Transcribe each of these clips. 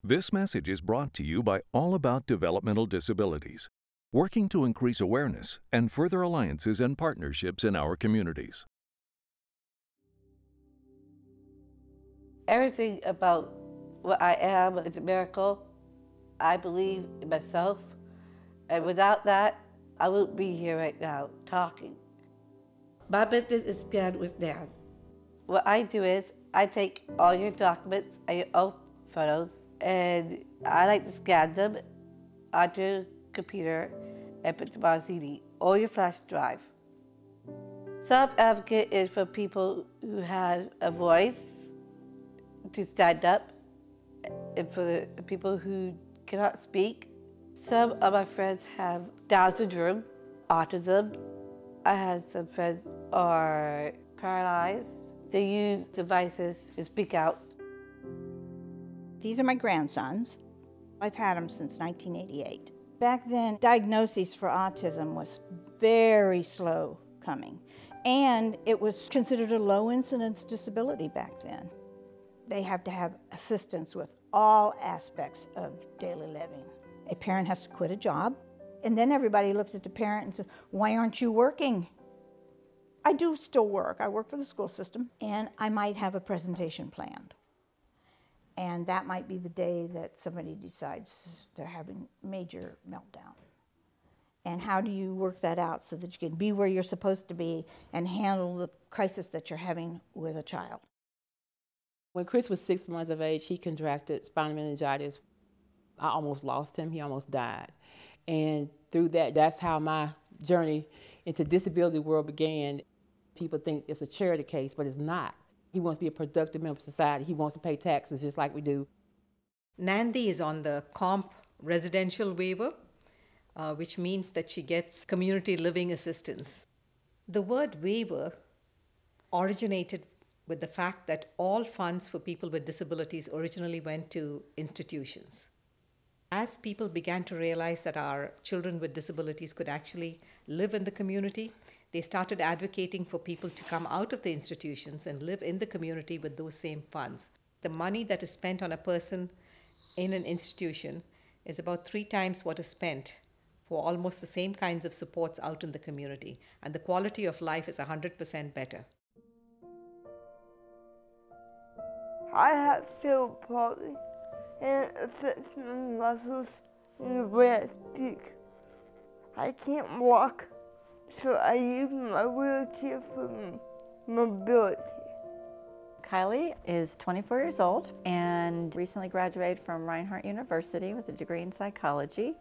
This message is brought to you by All About Developmental Disabilities, working to increase awareness and further alliances and partnerships in our communities. Everything about what I am is a miracle. I believe in myself, and without that, I wouldn't be here right now talking. My business is Scan with Dan. What I do is I take all your documents and your old photos, and I like to scan them onto a computer and put them on a CD or your flash drive. Self-advocate is for people who have a voice to stand up, and for the people who cannot speak. Some of my friends have Down syndrome, autism. I have some friends who are paralyzed. They use devices to speak out. These are my grandsons. I've had them since 1988. Back then, diagnosis for autism was very slow coming, and it was considered a low incidence disability back then. They have to have assistance with all aspects of daily living. A parent has to quit a job, and then everybody looks at the parent and says, "Why aren't you working?" I do still work. I work for the school system, and I might have a presentation planned. And that might be the day that somebody decides they're having major meltdown. And how do you work that out so that you can be where you're supposed to be and handle the crisis that you're having with a child? When Chris was 6 months of age, he contracted spinal meningitis. I almost lost him. He almost died. And through that, that's how my journey into disability world began. People think it's a charity case, but it's not. He wants to be a productive member of society. He wants to pay taxes just like we do. Nandi is on the COMP residential waiver, which means that she gets community living assistance. The word waiver originated with the fact that all funds for people with disabilities originally went to institutions. As people began to realize that our children with disabilities could actually live in the community, they started advocating for people to come out of the institutions and live in the community with those same funds. The money that is spent on a person in an institution is about 3 times what is spent for almost the same kinds of supports out in the community, and the quality of life is 100% better. I have cerebral palsy, and it affects my muscles and the way I speak. I can't walk, so I use my wheelchair for mobility. Kylie is 24 years old and recently graduated from Reinhardt University with a degree in psychology.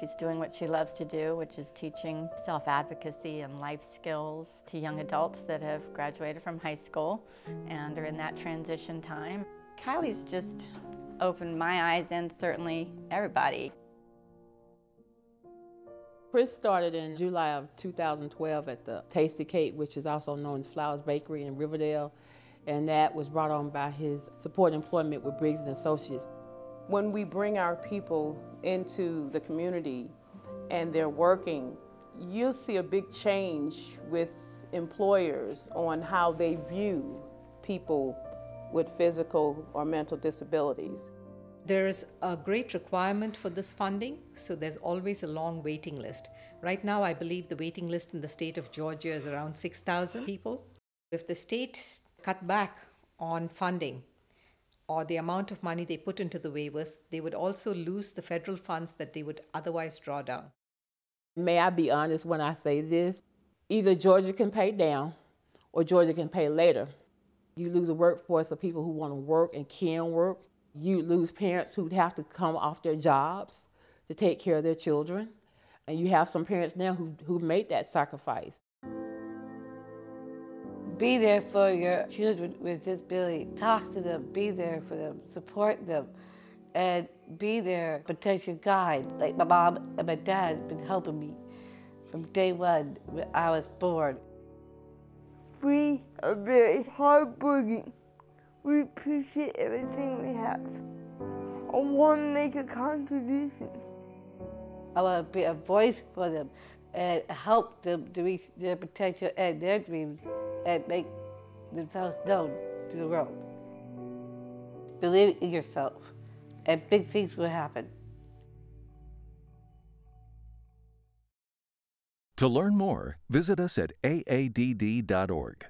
She's doing what she loves to do, which is teaching self-advocacy and life skills to young adults that have graduated from high school and are in that transition time. Kylie's just opened my eyes and certainly everybody. Chris started in July of 2012 at the Tasty Cake, which is also known as Flowers Bakery in Riverdale, and that was brought on by his support employment with Briggs & Associates. When we bring our people into the community and they're working, you'll see a big change with employers on how they view people with physical or mental disabilities. There's a great requirement for this funding, so there's always a long waiting list. Right now, I believe the waiting list in the state of Georgia is around 6,000 people. If the state cut back on funding or the amount of money they put into the waivers, they would also lose the federal funds that they would otherwise draw down. May I be honest when I say this? Either Georgia can pay down or Georgia can pay later. You lose a workforce of people who want to work and can work. You lose parents who have to come off their jobs to take care of their children. And you have some parents now who made that sacrifice. Be there for your children with disability. Talk to them, be there for them, support them, and be their potential guide. Like my mom and my dad have been helping me from day one when I was born. We are very hardworking. We appreciate everything we have. I want to make a contribution. I want to be a voice for them and help them to reach their potential and their dreams and make themselves known to the world. Believe in yourself and big things will happen. To learn more, visit us at aadd.org.